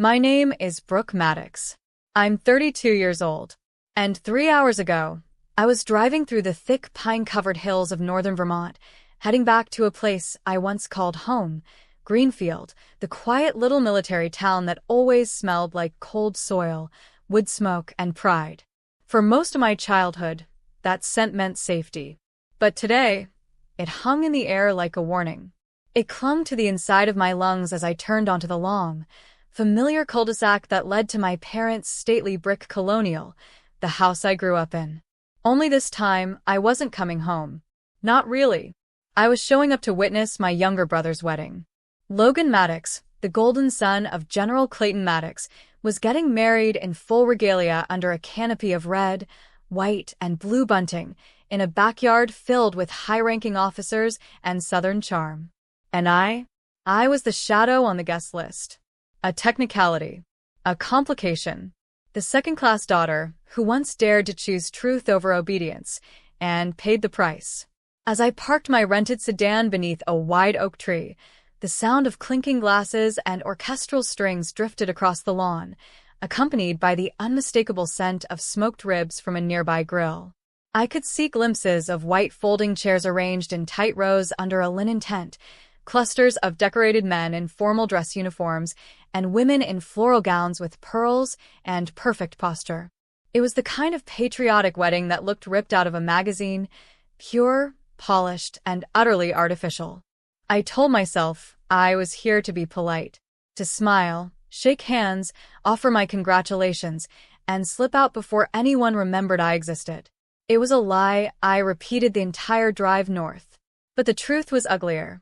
My name is Brooke Maddox. I'm 32 years old. And 3 hours ago, I was driving through the thick pine-covered hills of northern Vermont, heading back to a place I once called home, Greenfield, the quiet little military town that always smelled like cold soil, wood smoke, and pride. For most of my childhood, that scent meant safety. But today, it hung in the air like a warning. It clung to the inside of my lungs as I turned onto the long, familiar cul-de-sac that led to my parents' stately brick colonial, the house I grew up in. Only this time, I wasn't coming home. Not really. I was showing up to witness my younger brother's wedding. Logan Maddox, the golden son of General Clayton Maddox, was getting married in full regalia under a canopy of red, white, and blue bunting in a backyard filled with high-ranking officers and Southern charm. And I was the shadow on the guest list. A technicality. A complication. The second-class daughter who once dared to choose truth over obedience and paid the price. As I parked my rented sedan beneath a wide oak tree, the sound of clinking glasses and orchestral strings drifted across the lawn, accompanied by the unmistakable scent of smoked ribs from a nearby grill. I could see glimpses of white folding chairs arranged in tight rows under a linen tent, clusters of decorated men in formal dress uniforms, and women in floral gowns with pearls and perfect posture. It was the kind of patriotic wedding that looked ripped out of a magazine, pure, polished, and utterly artificial. I told myself I was here to be polite, to smile, shake hands, offer my congratulations, and slip out before anyone remembered I existed. It was a lie I repeated the entire drive north. But the truth was uglier.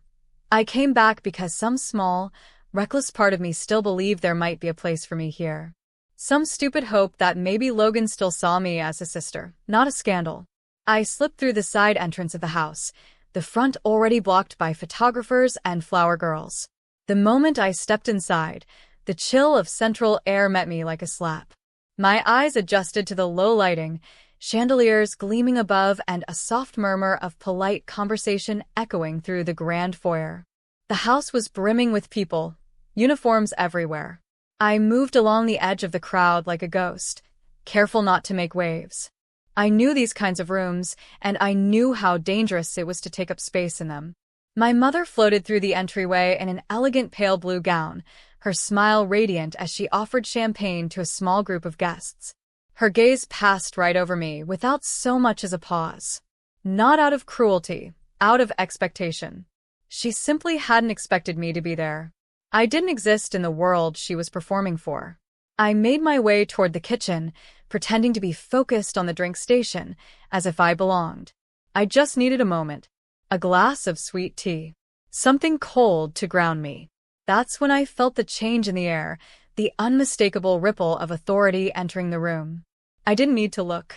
I came back because some small, reckless part of me still believed there might be a place for me here. Some stupid hope that maybe Logan still saw me as a sister, not a scandal. I slipped through the side entrance of the house, the front already blocked by photographers and flower girls. The moment I stepped inside, the chill of central air met me like a slap. My eyes adjusted to the low lighting, chandeliers gleaming above, and a soft murmur of polite conversation echoing through the grand foyer. The house was brimming with people, uniforms everywhere. I moved along the edge of the crowd like a ghost, careful not to make waves. I knew these kinds of rooms, and I knew how dangerous it was to take up space in them. My mother floated through the entryway in an elegant pale blue gown, her smile radiant as she offered champagne to a small group of guests. Her gaze passed right over me without so much as a pause. Not out of cruelty, out of expectation. She simply hadn't expected me to be there. I didn't exist in the world she was performing for. I made my way toward the kitchen, pretending to be focused on the drink station, as if I belonged. I just needed a moment. A glass of sweet tea. Something cold to ground me. That's when I felt the change in the air, the unmistakable ripple of authority entering the room. I didn't need to look.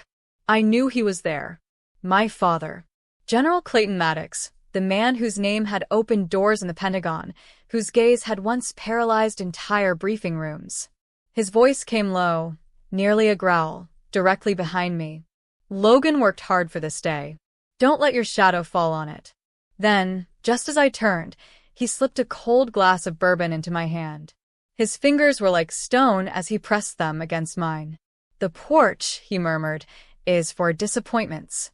I knew he was there. My father. General Clayton Maddox, the man whose name had opened doors in the Pentagon, whose gaze had once paralyzed entire briefing rooms. His voice came low, nearly a growl, directly behind me. Logan worked hard for this day. Don't let your shadow fall on it. Then, just as I turned, he slipped a cold glass of bourbon into my hand. His fingers were like stone as he pressed them against mine. "The porch," he murmured, "is for disappointments."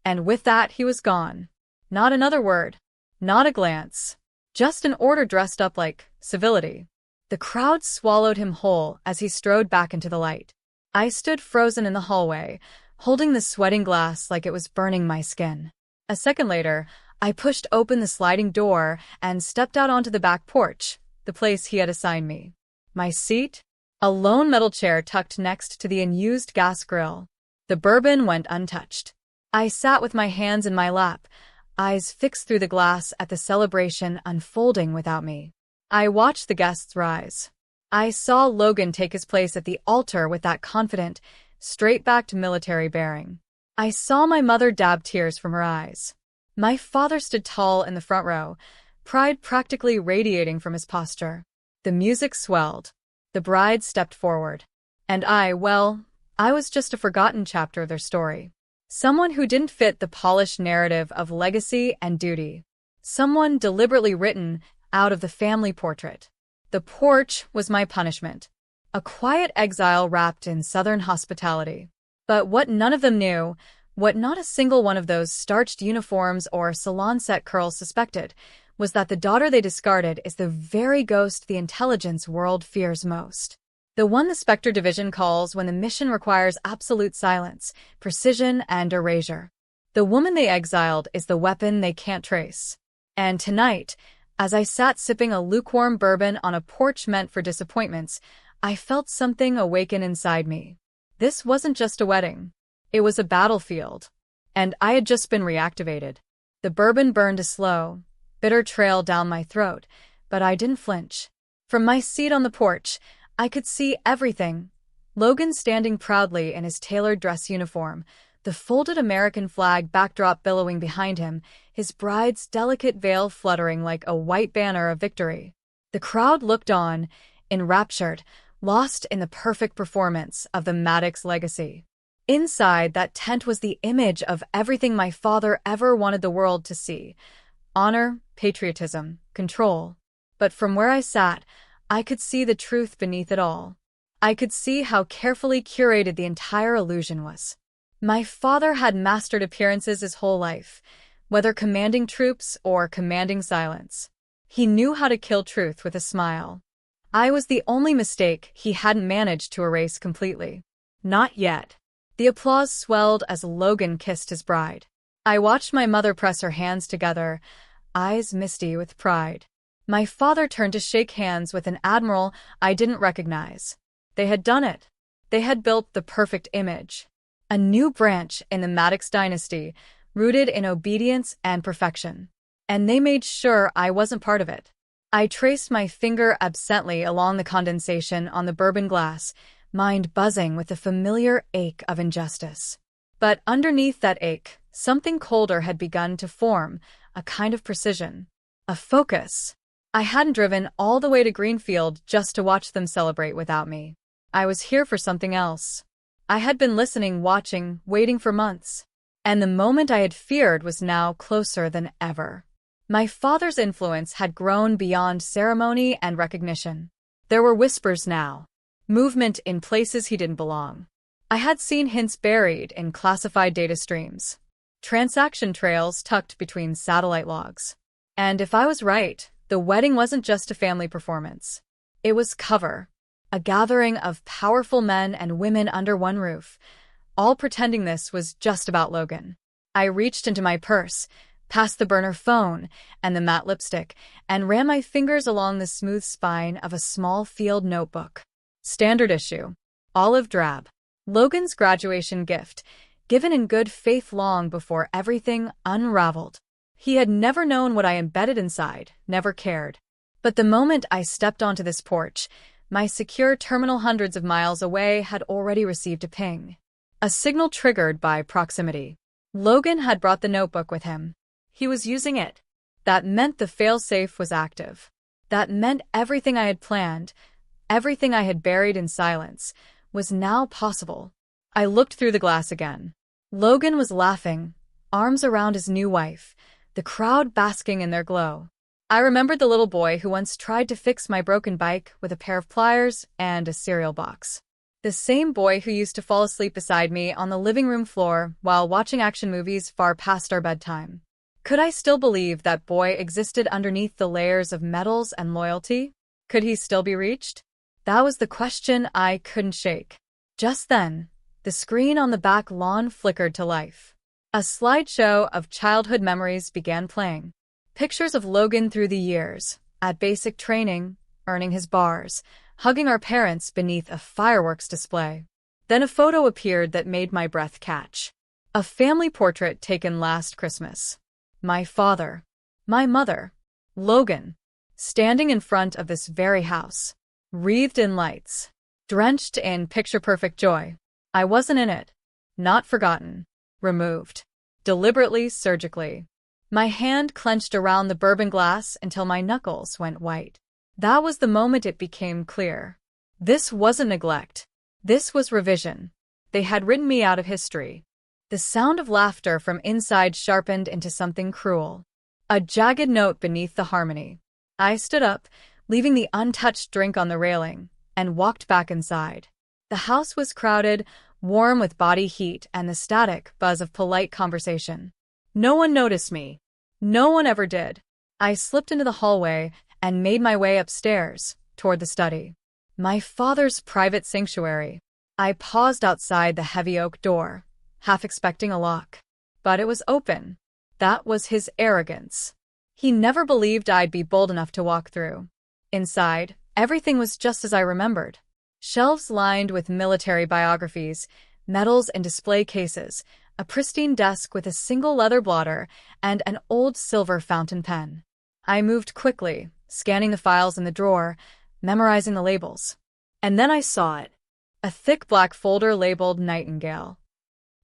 And with that he was gone. Not another word. Not a glance. Just an order dressed up like civility. The crowd swallowed him whole as he strode back into the light. I stood frozen in the hallway, holding the sweating glass like it was burning my skin. A second later, I pushed open the sliding door and stepped out onto the back porch, the place he had assigned me. My seat? A lone metal chair tucked next to the unused gas grill. The bourbon went untouched. I sat with my hands in my lap, eyes fixed through the glass at the celebration unfolding without me. I watched the guests rise. I saw Logan take his place at the altar with that confident, straight-backed military bearing. I saw my mother dab tears from her eyes. My father stood tall in the front row, pride practically radiating from his posture. The music swelled. The bride stepped forward. And I was just a forgotten chapter of their story. Someone who didn't fit the polished narrative of legacy and duty. Someone deliberately written out of the family portrait. The porch was my punishment. A quiet exile wrapped in Southern hospitality. But what none of them knew, what not a single one of those starched uniforms or salon-set curls suspected, was that the daughter they discarded is the very ghost the intelligence world fears most. The one the Spectre Division calls when the mission requires absolute silence, precision, and erasure. The woman they exiled is the weapon they can't trace. And tonight, as I sat sipping a lukewarm bourbon on a porch meant for disappointments, I felt something awaken inside me. This wasn't just a wedding. It was a battlefield. And I had just been reactivated. The bourbon burned a slow, bitter trail down my throat, but I didn't flinch. From my seat on the porch, I could see everything. Logan standing proudly in his tailored dress uniform, the folded American flag backdrop billowing behind him, his bride's delicate veil fluttering like a white banner of victory. The crowd looked on, enraptured, lost in the perfect performance of the Maddox legacy. Inside that tent was the image of everything my father ever wanted the world to see: honor, patriotism, control. But from where I sat, I could see the truth beneath it all. I could see how carefully curated the entire illusion was. My father had mastered appearances his whole life, whether commanding troops or commanding silence. He knew how to kill truth with a smile. I was the only mistake he hadn't managed to erase completely. Not yet. The applause swelled as Logan kissed his bride. I watched my mother press her hands together, eyes misty with pride. My father turned to shake hands with an admiral I didn't recognize. They had done it. They had built the perfect image. A new branch in the Maddox dynasty, rooted in obedience and perfection. And they made sure I wasn't part of it. I traced my finger absently along the condensation on the bourbon glass, mind buzzing with the familiar ache of injustice. But underneath that ache, something colder had begun to form, a kind of precision. A focus. I hadn't driven all the way to Greenfield just to watch them celebrate without me. I was here for something else. I had been listening, watching, waiting for months. And the moment I had feared was now closer than ever. My father's influence had grown beyond ceremony and recognition. There were whispers now. Movement in places he didn't belong. I had seen hints buried in classified data streams. Transaction trails tucked between satellite logs. And if I was right, the wedding wasn't just a family performance. It was cover. A gathering of powerful men and women under one roof, all pretending this was just about Logan. I reached into my purse, past the burner phone and the matte lipstick, and ran my fingers along the smooth spine of a small field notebook. Standard issue. Olive drab. Logan's graduation gift, given in good faith long before everything unraveled. He had never known what I embedded inside, never cared. But the moment I stepped onto this porch, my secure terminal hundreds of miles away had already received a ping. A signal triggered by proximity. Logan had brought the notebook with him. He was using it. That meant the failsafe was active. That meant everything I had planned, everything I had buried in silence, was now possible. I looked through the glass again. Logan was laughing, arms around his new wife, the crowd basking in their glow. I remembered the little boy who once tried to fix my broken bike with a pair of pliers and a cereal box. The same boy who used to fall asleep beside me on the living room floor while watching action movies far past our bedtime. Could I still believe that boy existed underneath the layers of medals and loyalty? Could he still be reached? That was the question I couldn't shake. Just then, the screen on the back lawn flickered to life. A slideshow of childhood memories began playing. Pictures of Logan through the years, at basic training, earning his bars, hugging our parents beneath a fireworks display. Then a photo appeared that made my breath catch. A family portrait taken last Christmas. My father, my mother, Logan, standing in front of this very house, wreathed in lights, drenched in picture-perfect joy. I wasn't in it. Not forgotten. Removed. Deliberately, surgically. My hand clenched around the bourbon glass until my knuckles went white. That was the moment it became clear. This wasn't neglect. This was revision. They had written me out of history. The sound of laughter from inside sharpened into something cruel. A jagged note beneath the harmony. I stood up, leaving the untouched drink on the railing, and walked back inside. The house was crowded, warm with body heat and the static buzz of polite conversation. No one noticed me. No one ever did. I slipped into the hallway and made my way upstairs, toward the study. My father's private sanctuary. I paused outside the heavy oak door, half expecting a lock. But it was open. That was his arrogance. He never believed I'd be bold enough to walk through. Inside, everything was just as I remembered. Shelves lined with military biographies, medals in display cases, a pristine desk with a single leather blotter, and an old silver fountain pen. I moved quickly, scanning the files in the drawer, memorizing the labels. And then I saw it. A thick black folder labeled Nightingale.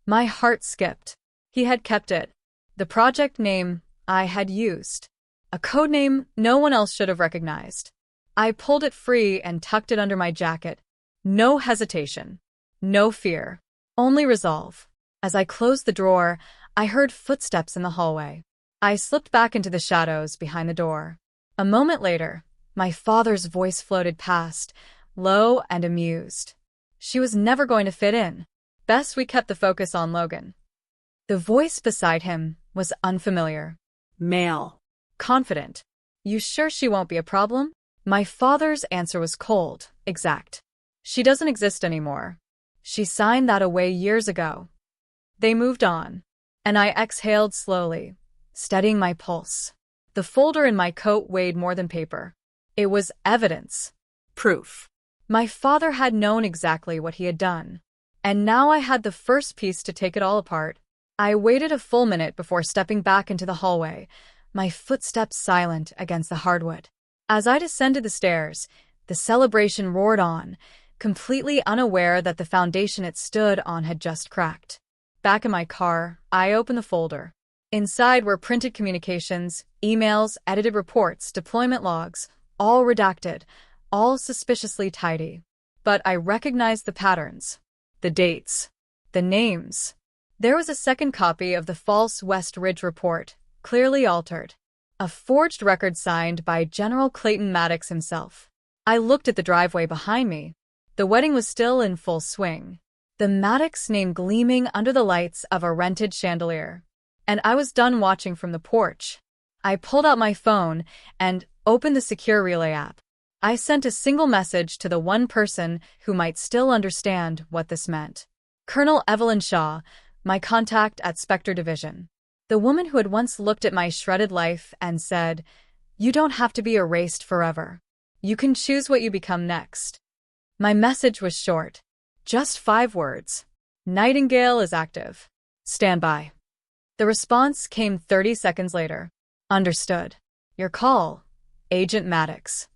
My heart skipped. He had kept it. The project name I had used. A code name no one else should have recognized. I pulled it free and tucked it under my jacket. No hesitation. No fear. Only resolve. As I closed the drawer, I heard footsteps in the hallway. I slipped back into the shadows behind the door. A moment later, my father's voice floated past, low and amused. She was never going to fit in. Best we kept the focus on Logan. The voice beside him was unfamiliar. Male. Confident. You sure she won't be a problem? My father's answer was cold, exact. She doesn't exist anymore. She signed that away years ago. They moved on. And I exhaled slowly, steadying my pulse. The folder in my coat weighed more than paper. It was evidence. Proof. My father had known exactly what he had done. And now I had the first piece to take it all apart. I waited a full minute before stepping back into the hallway, my footsteps silent against the hardwood. As I descended the stairs, the celebration roared on, completely unaware that the foundation it stood on had just cracked. Back in my car, I opened the folder. Inside were printed communications, emails, edited reports, deployment logs, all redacted, all suspiciously tidy. But I recognized the patterns, the dates, the names. There was a second copy of the false West Ridge report, clearly altered. A forged record signed by General Clayton Maddox himself. I looked at the driveway behind me. The wedding was still in full swing. The Maddox name gleaming under the lights of a rented chandelier. And I was done watching from the porch. I pulled out my phone and opened the secure relay app. I sent a single message to the one person who might still understand what this meant. Colonel Evelyn Shaw, my contact at Spectre Division. The woman who had once looked at my shredded life and said, "You don't have to be erased forever. You can choose what you become next." My message was short. Just 5 words. Nightingale is active. Stand by. The response came 30 seconds later. Understood. Your call, Agent Maddox.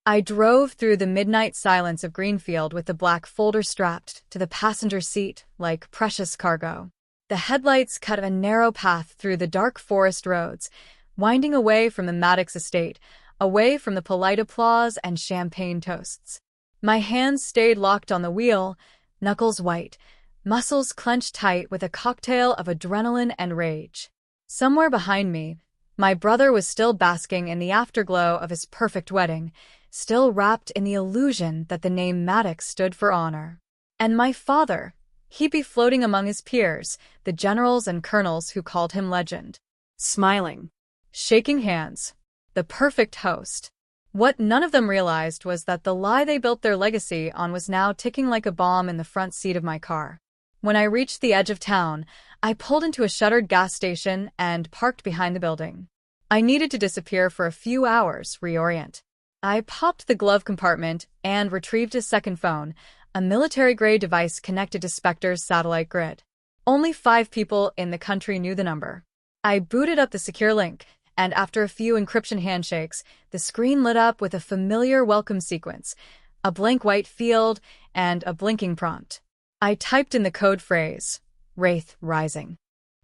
I drove through the midnight silence of Greenfield with the black folder strapped to the passenger seat like precious cargo. The headlights cut a narrow path through the dark forest roads, winding away from the Maddox estate, away from the polite applause and champagne toasts. My hands stayed locked on the wheel, knuckles white, muscles clenched tight with a cocktail of adrenaline and rage. Somewhere behind me, my brother was still basking in the afterglow of his perfect wedding, still wrapped in the illusion that the name Maddox stood for honor. And my father, he'd be floating among his peers, the generals and colonels who called him legend. Smiling. Shaking hands. The perfect host. What none of them realized was that the lie they built their legacy on was now ticking like a bomb in the front seat of my car. When I reached the edge of town, I pulled into a shuttered gas station and parked behind the building. I needed to disappear for a few hours, reorient. I popped the glove compartment and retrieved a second phone, a military-grade device connected to Spectre's satellite grid. Only 5 people in the country knew the number. I booted up the secure link, and after a few encryption handshakes, the screen lit up with a familiar welcome sequence, a blank white field, and a blinking prompt. I typed in the code phrase, Wraith Rising.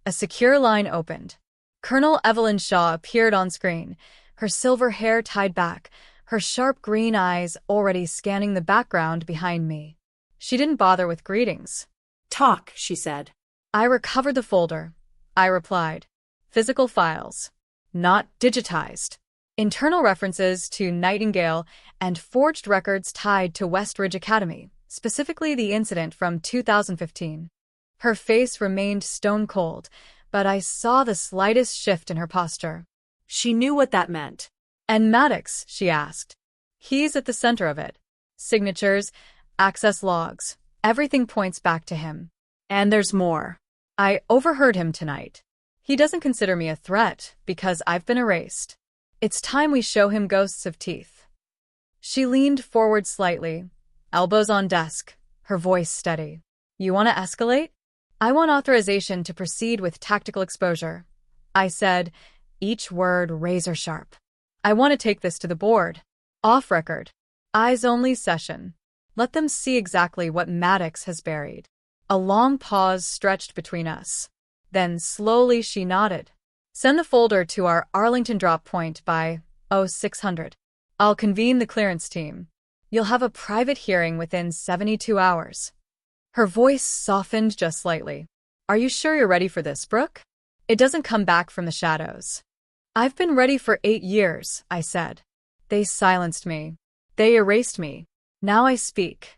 A secure line opened. Colonel Evelyn Shaw appeared on screen, her silver hair tied back, her sharp green eyes already scanning the background behind me. She didn't bother with greetings. Talk, she said. I recovered the folder. I replied. Physical files. Not digitized. internal references to Nightingale, and forged records tied to West Ridge Academy, specifically the incident from 2015. Her face remained stone cold, but I saw the slightest shift in her posture. She knew what that meant. And Maddox, she asked. He's at the center of it. Signatures, access logs, everything points back to him. And there's more. I overheard him tonight. He doesn't consider me a threat because I've been erased. It's time we show him ghosts of teeth. She leaned forward slightly, elbows on desk, her voice steady. You want to escalate? I want authorization to proceed with tactical exposure. I said, each word razor sharp. I want to take this to the board. Off record. Eyes only session. Let them see exactly what Maddox has buried. A long pause stretched between us. Then slowly she nodded. Send the folder to our Arlington drop point by 0600. I'll convene the clearance team. You'll have a private hearing within 72 hours. Her voice softened just slightly. Are you sure you're ready for this, Brooke? It doesn't come back from the shadows. I've been ready for 8 years, I said. They silenced me. They erased me. Now I speak.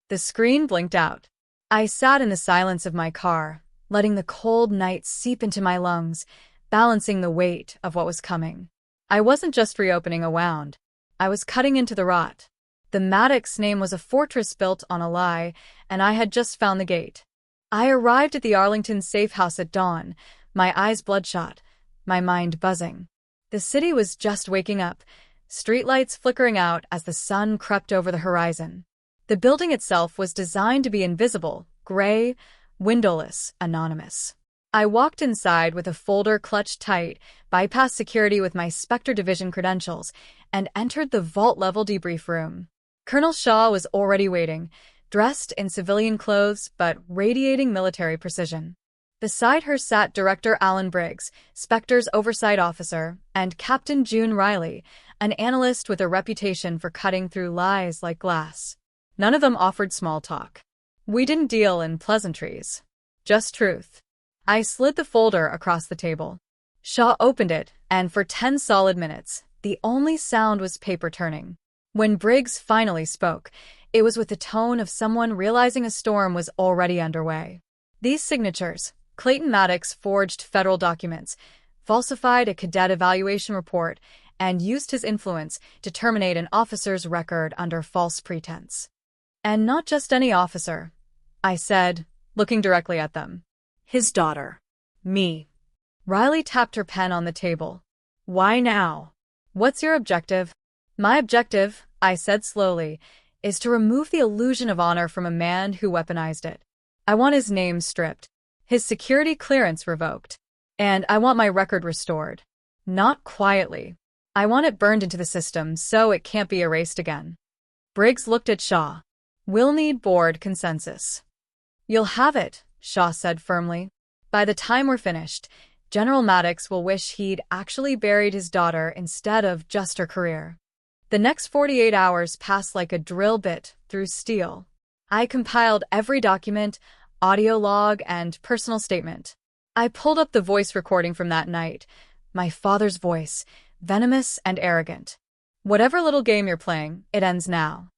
The screen blinked out. I sat in the silence of my car, letting the cold night seep into my lungs, balancing the weight of what was coming. I wasn't just reopening a wound. I was cutting into the rot. The Maddox name was a fortress built on a lie, and I had just found the gate. I arrived at the Arlington safe house at dawn, my eyes bloodshot, my mind buzzing. The city was just waking up, streetlights flickering out as the sun crept over the horizon. The building itself was designed to be invisible, gray, windowless, anonymous. I walked inside with a folder clutched tight, bypassed security with my Spectre Division credentials, and entered the vault-level debrief room. Colonel Shaw was already waiting, dressed in civilian clothes but radiating military precision. Beside her sat Director Alan Briggs, Spectre's oversight officer, and Captain June Riley, an analyst with a reputation for cutting through lies like glass. None of them offered small talk. We didn't deal in pleasantries. Just truth. I slid the folder across the table. Shaw opened it, and for 10 solid minutes, the only sound was paper turning. When Briggs finally spoke, it was with the tone of someone realizing a storm was already underway. These signatures, Clayton Maddox forged federal documents, falsified a cadet evaluation report, and used his influence to terminate an officer's record under false pretense. And not just any officer, I said, looking directly at them. His daughter. Me. Riley tapped her pen on the table. Why now? What's your objective? My objective, I said slowly, is to remove the illusion of honor from a man who weaponized it. I want his name stripped, his security clearance revoked, and I want my record restored. Not quietly. I want it burned into the system so it can't be erased again. Briggs looked at Shaw. We'll need board consensus. You'll have it, Shaw said firmly. By the time we're finished, General Maddox will wish he'd actually buried his daughter instead of just her career. The next 48 hours passed like a drill bit through steel. I compiled every document, audio log, and personal statement. I pulled up the voice recording from that night, my father's voice, venomous and arrogant. Whatever little game you're playing, it ends now.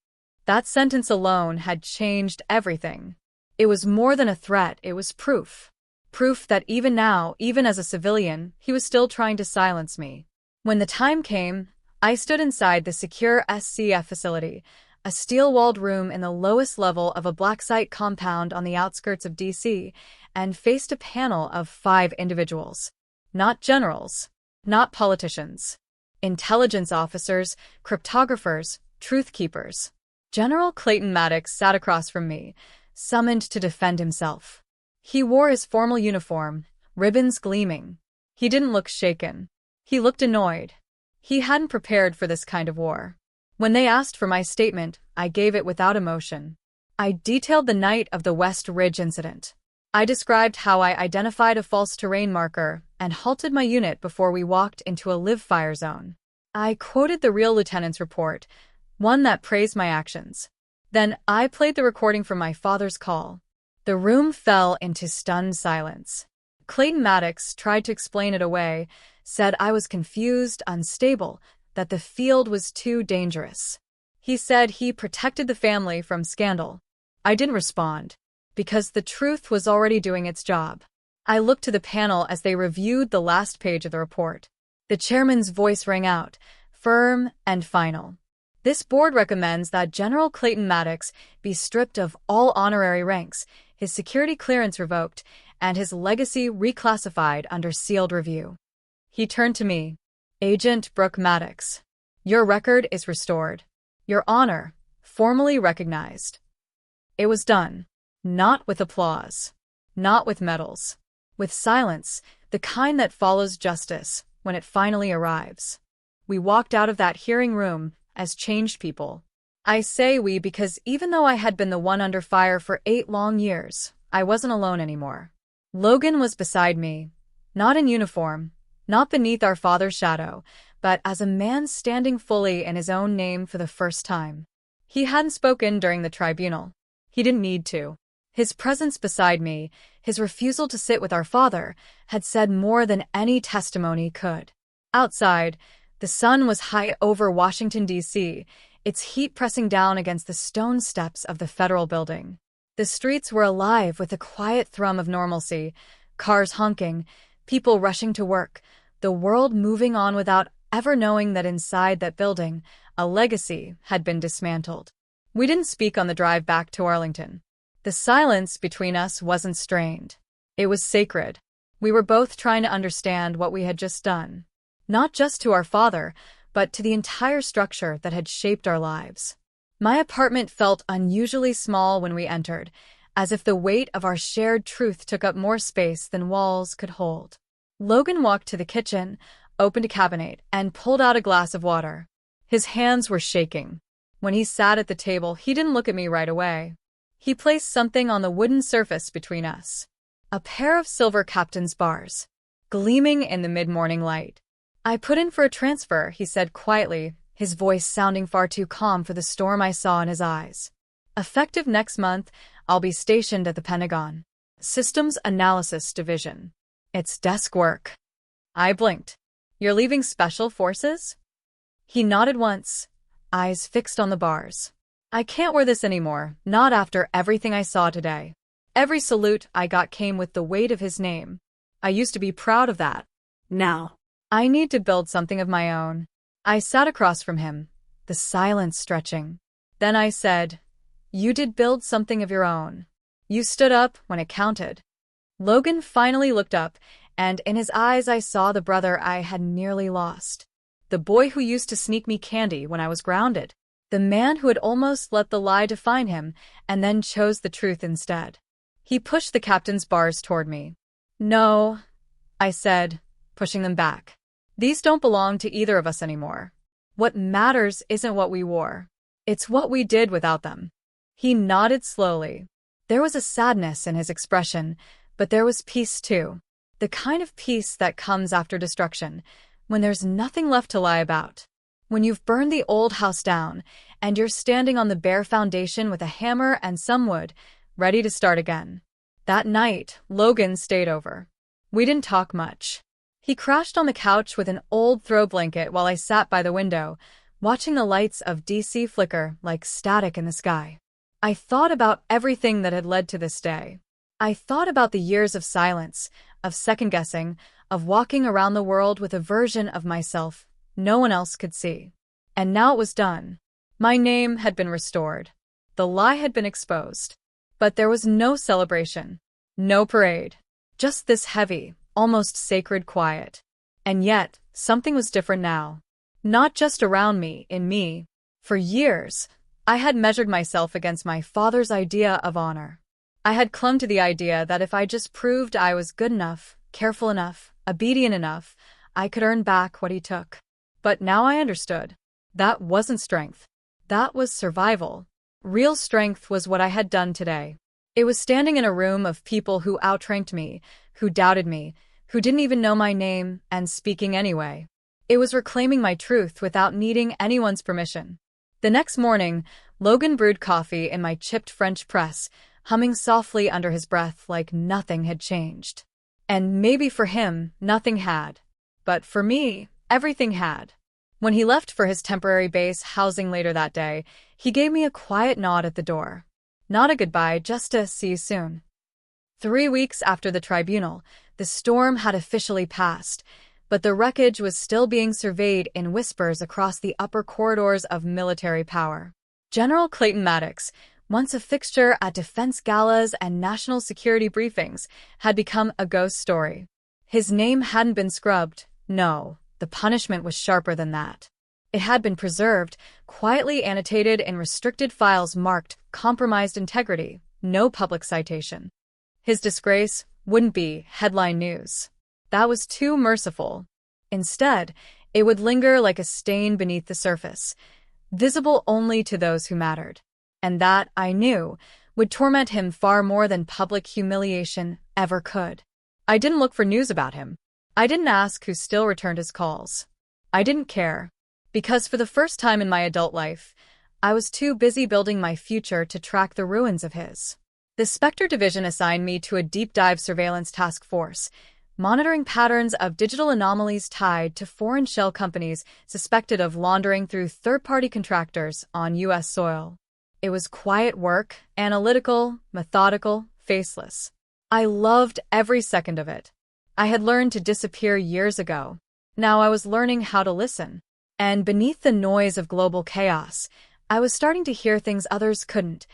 That sentence alone had changed everything. It was more than a threat, it was proof. Proof that even now, even as a civilian, he was still trying to silence me. When the time came, I stood inside the secure SCF facility, a steel-walled room in the lowest level of a black site compound on the outskirts of D.C., and faced a panel of 5 individuals. Not generals, not politicians. Intelligence officers, cryptographers, truth keepers. General Clayton Maddox sat across from me, summoned to defend himself. He wore his formal uniform, ribbons gleaming. He didn't look shaken. He looked annoyed. He hadn't prepared for this kind of war. When they asked for my statement, I gave it without emotion. I detailed the night of the West Ridge incident. I described how I identified a false terrain marker and halted my unit before we walked into a live-fire zone. I quoted the real lieutenant's report, one that praised my actions. Then I played the recording from my father's call. The room fell into stunned silence. Clayton Maddox tried to explain it away, said I was confused, unstable, that the field was too dangerous. He said he protected the family from scandal. I didn't respond, because the truth was already doing its job. I looked to the panel as they reviewed the last page of the report. The chairman's voice rang out, firm and final. This board recommends that General Clayton Maddox be stripped of all honorary ranks, his security clearance revoked, and his legacy reclassified under sealed review. He turned to me. Agent Brooke Maddox, your record is restored. Your honor, formally recognized. It was done. Not with applause. Not with medals. With silence, the kind that follows justice when it finally arrives. We walked out of that hearing room as changed people. I say we because even though I had been the one under fire for 8 long years, I wasn't alone anymore. Logan was beside me, not in uniform, not beneath our father's shadow, but as a man standing fully in his own name for the first time. He hadn't spoken during the tribunal. He didn't need to. His presence beside me, his refusal to sit with our father, had said more than any testimony could. Outside, the sun was high over Washington, D.C., its heat pressing down against the stone steps of the federal building. The streets were alive with a quiet thrum of normalcy, cars honking, people rushing to work, the world moving on without ever knowing that inside that building, a legacy had been dismantled. We didn't speak on the drive back to Arlington. The silence between us wasn't strained. It was sacred. We were both trying to understand what we had just done. Not just to our father, but to the entire structure that had shaped our lives. My apartment felt unusually small when we entered, as if the weight of our shared truth took up more space than walls could hold. Logan walked to the kitchen, opened a cabinet, and pulled out a glass of water. His hands were shaking. When he sat at the table, he didn't look at me right away. He placed something on the wooden surface between us. A pair of silver captain's bars, gleaming in the mid-morning light. I put in for a transfer, he said quietly, his voice sounding far too calm for the storm I saw in his eyes. Effective next month, I'll be stationed at the Pentagon. Systems Analysis Division. It's desk work. I blinked. You're leaving Special Forces? He nodded once, eyes fixed on the bars. I can't wear this anymore, not after everything I saw today. Every salute I got came with the weight of his name. I used to be proud of that. Now, I need to build something of my own. I sat across from him, the silence stretching. Then I said, you did build something of your own. You stood up when it counted. Logan finally looked up, and in his eyes I saw the brother I had nearly lost. The boy who used to sneak me candy when I was grounded. The man who had almost let the lie define him, and then chose the truth instead. He pushed the captain's bars toward me. No, I said, pushing them back. These don't belong to either of us anymore. What matters isn't what we wore. It's what we did without them. He nodded slowly. There was a sadness in his expression, but there was peace too. The kind of peace that comes after destruction, when there's nothing left to lie about. When you've burned the old house down, and you're standing on the bare foundation with a hammer and some wood, ready to start again. That night, Logan stayed over. We didn't talk much. He crashed on the couch with an old throw blanket while I sat by the window, watching the lights of DC flicker like static in the sky. I thought about everything that had led to this day. I thought about the years of silence, of second-guessing, of walking around the world with a version of myself no one else could see. And now it was done. My name had been restored. The lie had been exposed. But there was no celebration, no parade, just this heavy, almost sacred quiet. And yet, something was different now. Not just around me, in me. For years, I had measured myself against my father's idea of honor. I had clung to the idea that if I just proved I was good enough, careful enough, obedient enough, I could earn back what he took. But now I understood. That wasn't strength. That was survival. Real strength was what I had done today. It was standing in a room of people who outranked me, who doubted me, who didn't even know my name, and speaking anyway. It was reclaiming my truth without needing anyone's permission. The next morning, Logan brewed coffee in my chipped French press, humming softly under his breath like nothing had changed. And maybe for him, nothing had. But for me, everything had. When he left for his temporary base housing later that day, he gave me a quiet nod at the door. Not a goodbye, just a see you soon. 3 weeks after the tribunal, the storm had officially passed, but the wreckage was still being surveyed in whispers across the upper corridors of military power. General Clayton Maddox, once a fixture at defense galas and national security briefings, had become a ghost story. His name hadn't been scrubbed. No, the punishment was sharper than that. It had been preserved, quietly annotated in restricted files marked compromised integrity, no public citation. His disgrace wouldn't be headline news. That was too merciful. Instead, it would linger like a stain beneath the surface, visible only to those who mattered. And that, I knew, would torment him far more than public humiliation ever could. I didn't look for news about him. I didn't ask who still returned his calls. I didn't care. Because for the first time in my adult life, I was too busy building my future to track the ruins of his. The Spectre Division assigned me to a deep-dive surveillance task force, monitoring patterns of digital anomalies tied to foreign shell companies suspected of laundering through third-party contractors on U.S. soil. It was quiet work, analytical, methodical, faceless. I loved every second of it. I had learned to disappear years ago. Now I was learning how to listen. And beneath the noise of global chaos, I was starting to hear things others couldn't.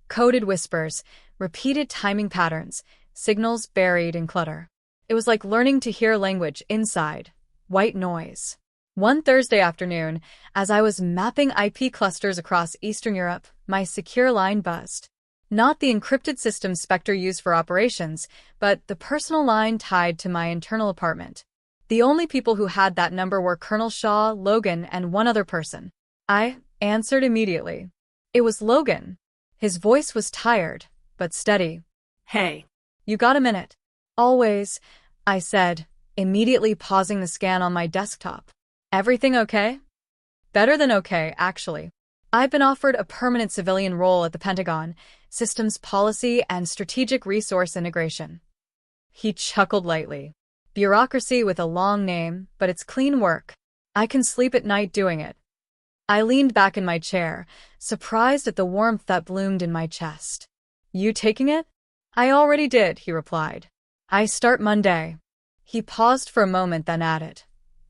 Coded whispers, repeated timing patterns, signals buried in clutter. It was like learning to hear language inside white noise. One Thursday afternoon, as I was mapping IP clusters across Eastern Europe, my secure line buzzed. Not the encrypted system Spectre used for operations, but the personal line tied to my internal apartment. The only people who had that number were Colonel Shaw, Logan, and one other person. I answered immediately. It was Logan. His voice was tired, but steady. Hey. You got a minute? Always, I said, immediately pausing the scan on my desktop. Everything okay? Better than okay, actually. I've been offered a permanent civilian role at the Pentagon, systems policy and strategic resource integration. He chuckled lightly. Bureaucracy with a long name, but it's clean work. I can sleep at night doing it. I leaned back in my chair, surprised at the warmth that bloomed in my chest. You taking it? I already did, he replied. I start Monday. He paused for a moment, then added.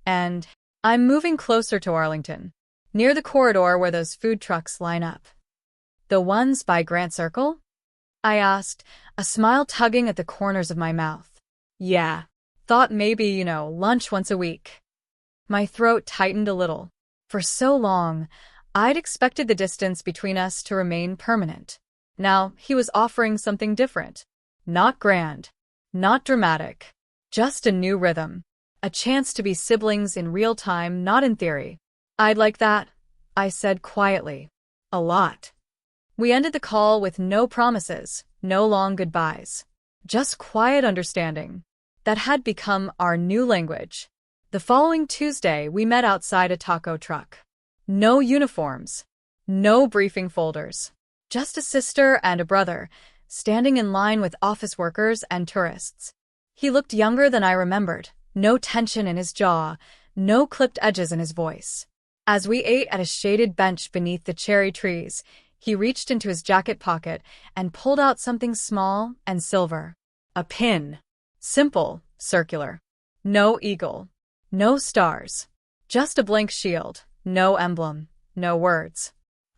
And I'm moving closer to Arlington, near the corridor where those food trucks line up. The ones by Grant Circle? I asked, a smile tugging at the corners of my mouth. Yeah. Thought maybe, lunch once a week. My throat tightened a little. For so long, I'd expected the distance between us to remain permanent. Now, he was offering something different. Not grand. Not dramatic. Just a new rhythm. A chance to be siblings in real time, not in theory. I'd like that, I said quietly. A lot. We ended the call with no promises, no long goodbyes. Just quiet understanding. That had become our new language. The following Tuesday, we met outside a taco truck. No uniforms. No briefing folders. Just a sister and a brother, standing in line with office workers and tourists. He looked younger than I remembered, no tension in his jaw, no clipped edges in his voice. As we ate at a shaded bench beneath the cherry trees, he reached into his jacket pocket and pulled out something small and silver. A pin. Simple, circular. No eagle. No stars. Just a blank shield. No emblem. No words.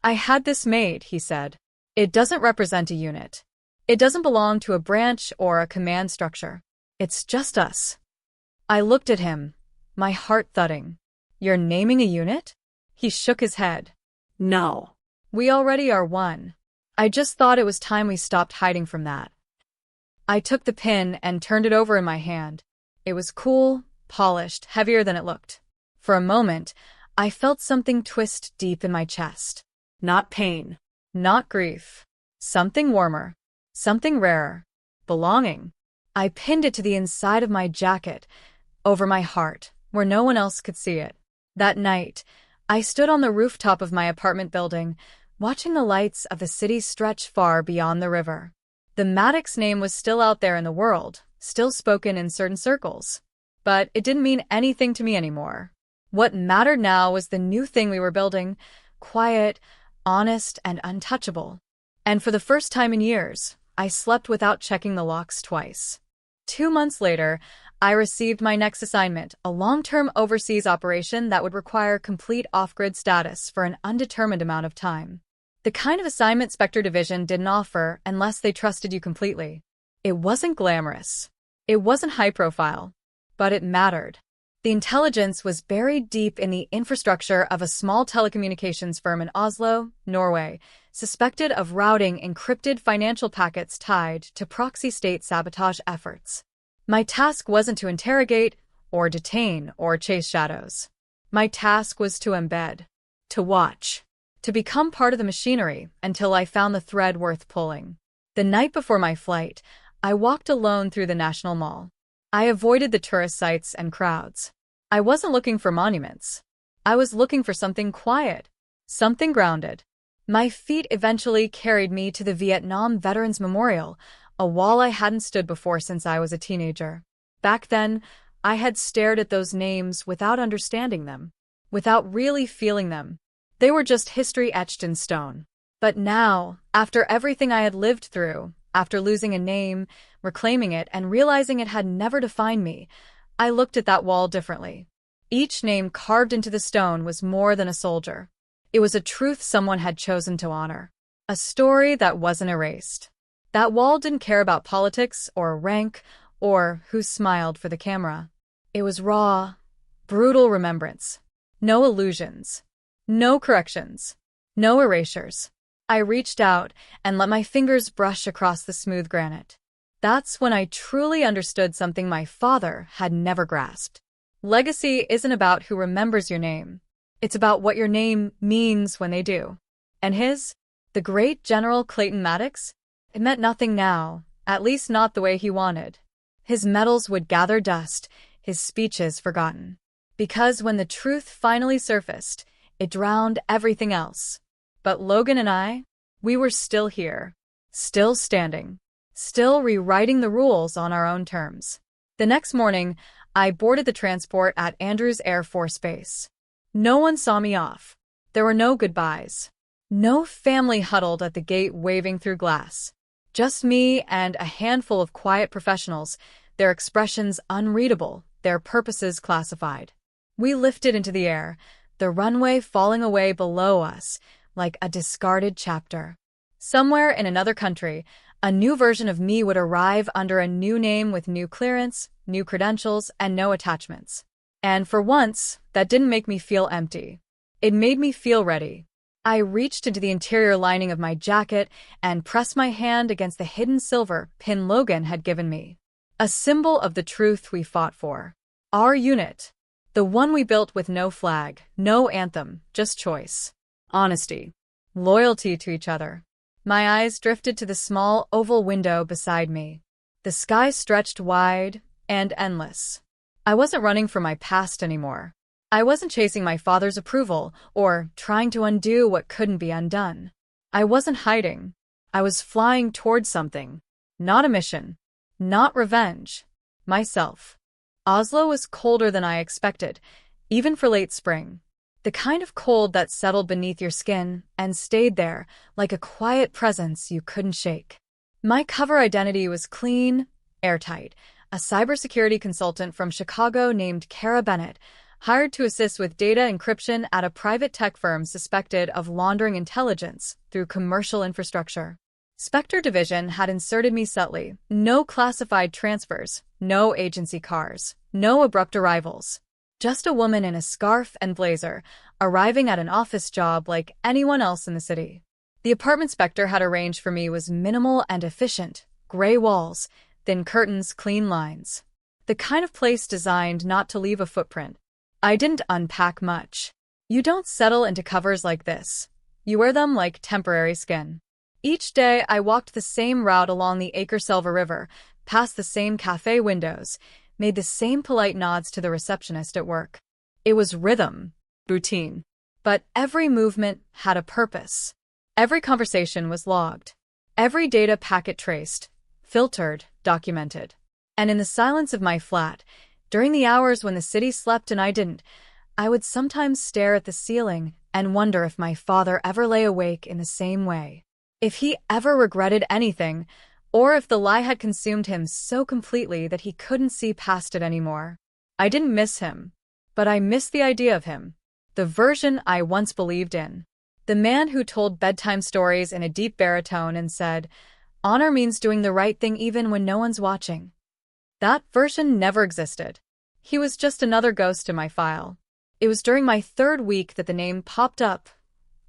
I had this made, he said. It doesn't represent a unit. It doesn't belong to a branch or a command structure. It's just us. I looked at him, my heart thudding. You're naming a unit? He shook his head. No. We already are one. I just thought it was time we stopped hiding from that. I took the pin and turned it over in my hand. It was cool, polished, heavier than it looked. For a moment, I felt something twist deep in my chest. Not pain. Not grief. Something warmer. Something rarer. Belonging. I pinned it to the inside of my jacket, over my heart, where no one else could see it. That night, I stood on the rooftop of my apartment building, watching the lights of the city stretch far beyond the river. The Maddox name was still out there in the world, still spoken in certain circles. But it didn't mean anything to me anymore. What mattered now was the new thing we were building, quiet, honest, and untouchable. And for the first time in years, I slept without checking the locks twice. 2 months later, I received my next assignment, a long-term overseas operation that would require complete off-grid status for an undetermined amount of time. The kind of assignment Spectre Division didn't offer unless they trusted you completely. It wasn't glamorous. It wasn't high-profile. But it mattered. The intelligence was buried deep in the infrastructure of a small telecommunications firm in Oslo, Norway, suspected of routing encrypted financial packets tied to proxy state sabotage efforts. My task wasn't to interrogate, or detain, or chase shadows. My task was to embed, to watch, to become part of the machinery until I found the thread worth pulling. The night before my flight, I walked alone through the National Mall. I avoided the tourist sites and crowds. I wasn't looking for monuments. I was looking for something quiet, something grounded. My feet eventually carried me to the Vietnam Veterans Memorial, a wall I hadn't stood before since I was a teenager. Back then, I had stared at those names without understanding them, without really feeling them. They were just history etched in stone. But now, after everything I had lived through, after losing a name, reclaiming it, and realizing it had never defined me, I looked at that wall differently. Each name carved into the stone was more than a soldier. It was a truth someone had chosen to honor. A story that wasn't erased. That wall didn't care about politics or rank or who smiled for the camera. It was raw, brutal remembrance. No illusions. No corrections. No erasures. I reached out and let my fingers brush across the smooth granite. That's when I truly understood something my father had never grasped. Legacy isn't about who remembers your name. It's about what your name means when they do. And his, the great General Clayton Maddox, it meant nothing now, at least not the way he wanted. His medals would gather dust, his speeches forgotten. Because when the truth finally surfaced, it drowned everything else. But Logan and I, we were still here, still standing, still rewriting the rules on our own terms. The next morning, I boarded the transport at Andrews Air Force Base. No one saw me off. There were no goodbyes. No family huddled at the gate waving through glass. Just me and a handful of quiet professionals, their expressions unreadable, their purposes classified. We lifted into the air, the runway falling away below us, like a discarded chapter. Somewhere in another country, a new version of me would arrive under a new name with new clearance, new credentials, and no attachments. And for once, that didn't make me feel empty. It made me feel ready. I reached into the interior lining of my jacket and pressed my hand against the hidden silver pin Logan had given me. A symbol of the truth we fought for. Our unit. The one we built with no flag, no anthem, just choice. Honesty. Loyalty to each other. My eyes drifted to the small oval window beside me. The sky stretched wide and endless. I wasn't running from my past anymore. I wasn't chasing my father's approval or trying to undo what couldn't be undone. I wasn't hiding. I was flying towards something. Not a mission. Not revenge. Myself. Oslo was colder than I expected, even for late spring. The kind of cold that settled beneath your skin and stayed there like a quiet presence you couldn't shake. My cover identity was clean, airtight. A cybersecurity consultant from Chicago named Kara Bennett, hired to assist with data encryption at a private tech firm suspected of laundering intelligence through commercial infrastructure. Spectre Division had inserted me subtly. No classified transfers, no agency cars, no abrupt arrivals. Just a woman in a scarf and blazer, arriving at an office job like anyone else in the city. The apartment Spectre had arranged for me was minimal and efficient. Gray walls, thin curtains, clean lines. The kind of place designed not to leave a footprint. I didn't unpack much. You don't settle into covers like this. You wear them like temporary skin. Each day, I walked the same route along the Akerselva River, past the same cafe windows, made the same polite nods to the receptionist at work. It was rhythm, routine. But every movement had a purpose. Every conversation was logged. Every data packet traced, filtered, documented. And in the silence of my flat, during the hours when the city slept and I didn't, I would sometimes stare at the ceiling and wonder if my father ever lay awake in the same way. If he ever regretted anything, or if the lie had consumed him so completely that he couldn't see past it anymore. I didn't miss him, but I missed the idea of him, the version I once believed in. The man who told bedtime stories in a deep baritone and said, "Honor means doing the right thing even when no one's watching." That version never existed. He was just another ghost in my file. It was during my 3rd week that the name popped up,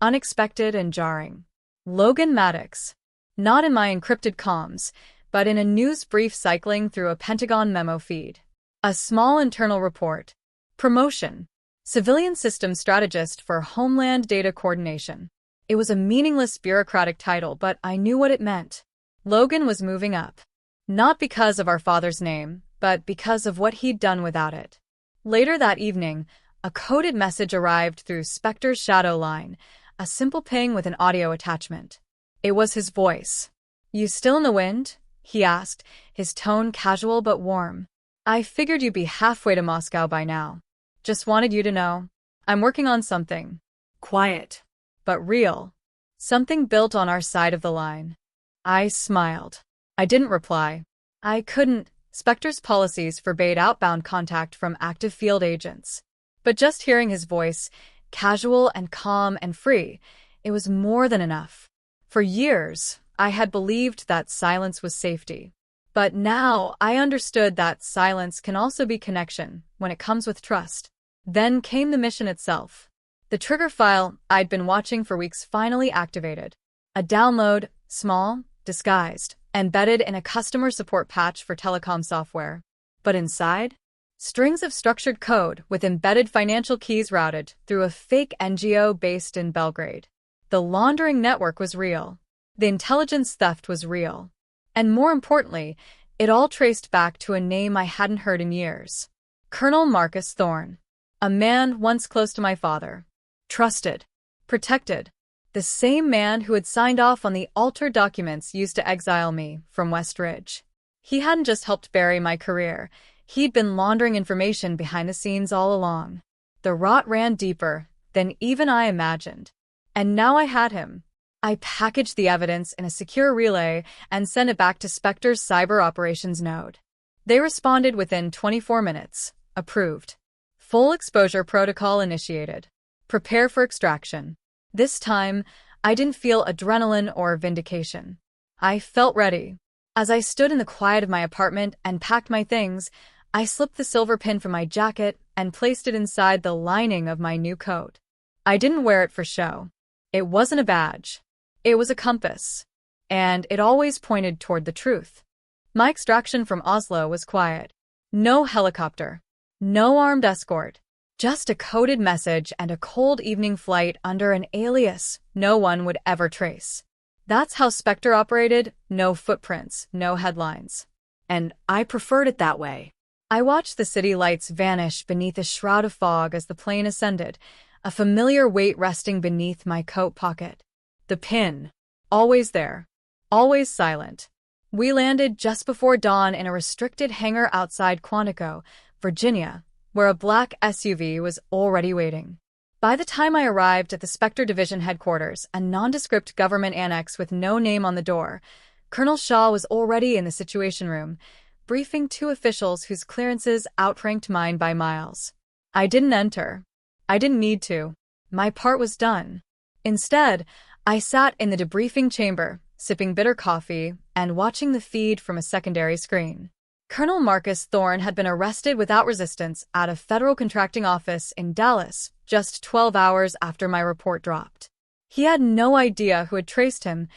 unexpected and jarring. Logan Maddox. Not in my encrypted comms, but in a news brief cycling through a Pentagon memo feed. A small internal report. Promotion. Civilian Systems Strategist for Homeland Data Coordination. It was a meaningless bureaucratic title, but I knew what it meant. Logan was moving up. Not because of our father's name, but because of what he'd done without it. Later that evening, a coded message arrived through Spectre's shadow line, a simple ping with an audio attachment. It was his voice. "You still in the wind?" he asked, his tone casual but warm. "I figured you'd be halfway to Moscow by now. Just wanted you to know. I'm working on something. Quiet. But real. Something built on our side of the line." I smiled. I didn't reply. I couldn't. Spectre's policies forbade outbound contact from active field agents. But just hearing his voice, casual and calm and free, it was more than enough. For years, I had believed that silence was safety. But now I understood that silence can also be connection when it comes with trust. Then came the mission itself. The trigger file I'd been watching for weeks finally activated. A download, small, disguised, embedded in a customer support patch for telecom software. But inside, strings of structured code with embedded financial keys routed through a fake NGO based in Belgrade. The laundering network was real. The intelligence theft was real. And more importantly, it all traced back to a name I hadn't heard in years. Colonel Marcus Thorne. A man once close to my father. Trusted. Protected. The same man who had signed off on the altered documents used to exile me from West Ridge. He hadn't just helped bury my career. He'd been laundering information behind the scenes all along. The rot ran deeper than even I imagined. And now I had him. I packaged the evidence in a secure relay and sent it back to Spectre's cyber operations node. They responded within 24 minutes. Approved. Full exposure protocol initiated. Prepare for extraction. This time, I didn't feel adrenaline or vindication. I felt ready. As I stood in the quiet of my apartment and packed my things, I slipped the silver pin from my jacket and placed it inside the lining of my new coat. I didn't wear it for show. It wasn't a badge. It was a compass. And it always pointed toward the truth. My extraction from Oslo was quiet. No helicopter. No armed escort. Just a coded message and a cold evening flight under an alias no one would ever trace. That's how Spectre operated. No footprints, no headlines. And I preferred it that way. I watched the city lights vanish beneath a shroud of fog as the plane ascended, a familiar weight resting beneath my coat pocket. The pin. Always there. Always silent. We landed just before dawn in a restricted hangar outside Quantico, Virginia, where a black SUV was already waiting. By the time I arrived at the Spectre Division headquarters, a nondescript government annex with no name on the door, Colonel Shaw was already in the Situation Room, briefing 2 officials whose clearances outranked mine by miles. I didn't enter. I didn't need to. My part was done. Instead, I sat in the debriefing chamber, sipping bitter coffee and watching the feed from a secondary screen. Colonel Marcus Thorne had been arrested without resistance at a federal contracting office in Dallas just 12 hours after my report dropped. He had no idea who had traced him,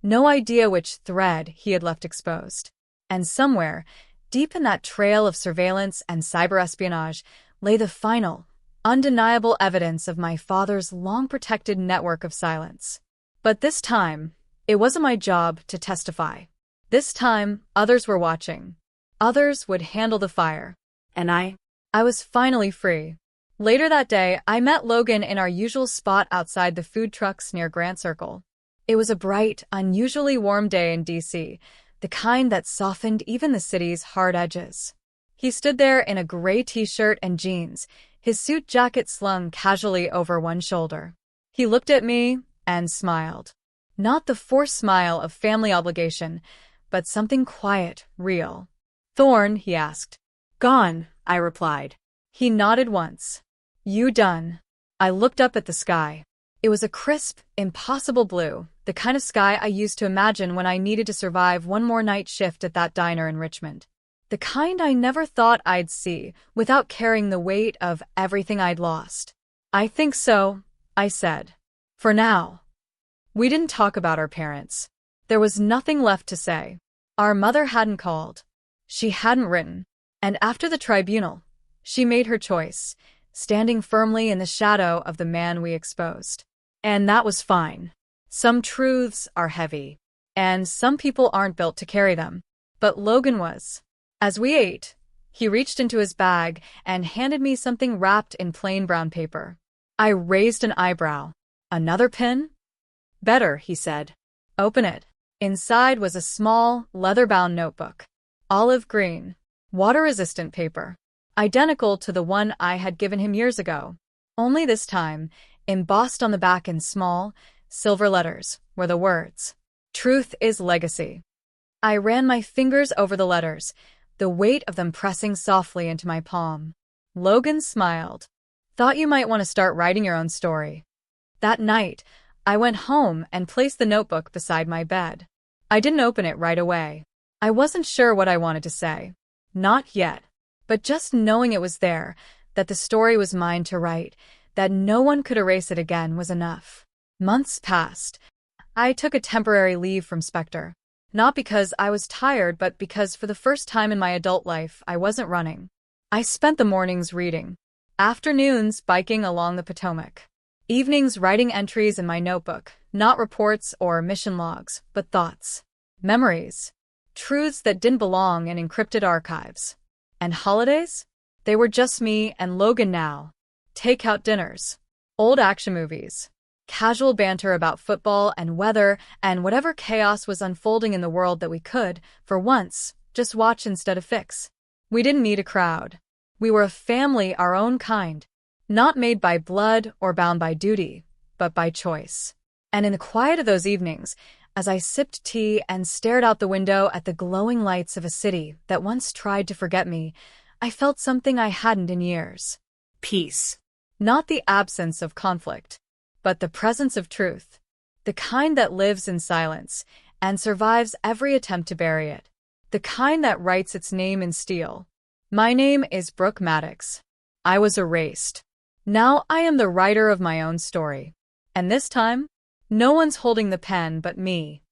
no idea which thread he had left exposed. And somewhere, deep in that trail of surveillance and cyber-espionage, lay the final, undeniable evidence of my father's long-protected network of silence. But this time, it wasn't my job to testify. This time, others were watching. Others would handle the fire. And I was finally free. Later that day, I met Logan in our usual spot outside the food trucks near Grant Circle. It was a bright, unusually warm day in D.C., the kind that softened even the city's hard edges. He stood there in a gray t-shirt and jeans, his suit jacket slung casually over one shoulder. He looked at me and smiled. Not the forced smile of family obligation, but something quiet, real. "Thorn?" he asked. Gone, I replied. He nodded once. "You done?" I looked up at the sky. It was a crisp, impossible blue, the kind of sky I used to imagine when I needed to survive one more night shift at that diner in Richmond. The kind I never thought I'd see without carrying the weight of everything I'd lost. "I think so," I said. "For now." We didn't talk about our parents. There was nothing left to say. Our mother hadn't called. She hadn't written. And after the tribunal, she made her choice, standing firmly in the shadow of the man we exposed. And that was fine. Some truths are heavy, and some people aren't built to carry them. But Logan was. As we ate, he reached into his bag and handed me something wrapped in plain brown paper. I raised an eyebrow. "Another pin?" "Better," he said. "Open it." Inside was a small, leather-bound notebook. Olive green, water-resistant paper. Identical to the one I had given him years ago. Only this time, embossed on the back in small, silver letters, were the words, "Truth is legacy." I ran my fingers over the letters, the weight of them pressing softly into my palm. Logan smiled. "Thought you might want to start writing your own story." That night, I went home and placed the notebook beside my bed. I didn't open it right away. I wasn't sure what I wanted to say. Not yet. But just knowing it was there, that the story was mine to write, that no one could erase it again was enough. Months passed. I took a temporary leave from Spectre. Not because I was tired, but because for the first time in my adult life, I wasn't running. I spent the mornings reading. Afternoons biking along the Potomac. Evenings writing entries in my notebook, not reports or mission logs, but thoughts. Memories. Truths that didn't belong in encrypted archives. And holidays? They were just me and Logan now. Takeout dinners. Old action movies. Casual banter about football and weather and whatever chaos was unfolding in the world that we could, for once, just watch instead of fix. We didn't need a crowd. We were a family our own kind. Not made by blood or bound by duty, but by choice. And in the quiet of those evenings, as I sipped tea and stared out the window at the glowing lights of a city that once tried to forget me, I felt something I hadn't in years. Peace. Not the absence of conflict, but the presence of truth. The kind that lives in silence and survives every attempt to bury it. The kind that writes its name in steel. My name is Brooke Maddox. I was erased. Now I am the writer of my own story. And this time, no one's holding the pen but me.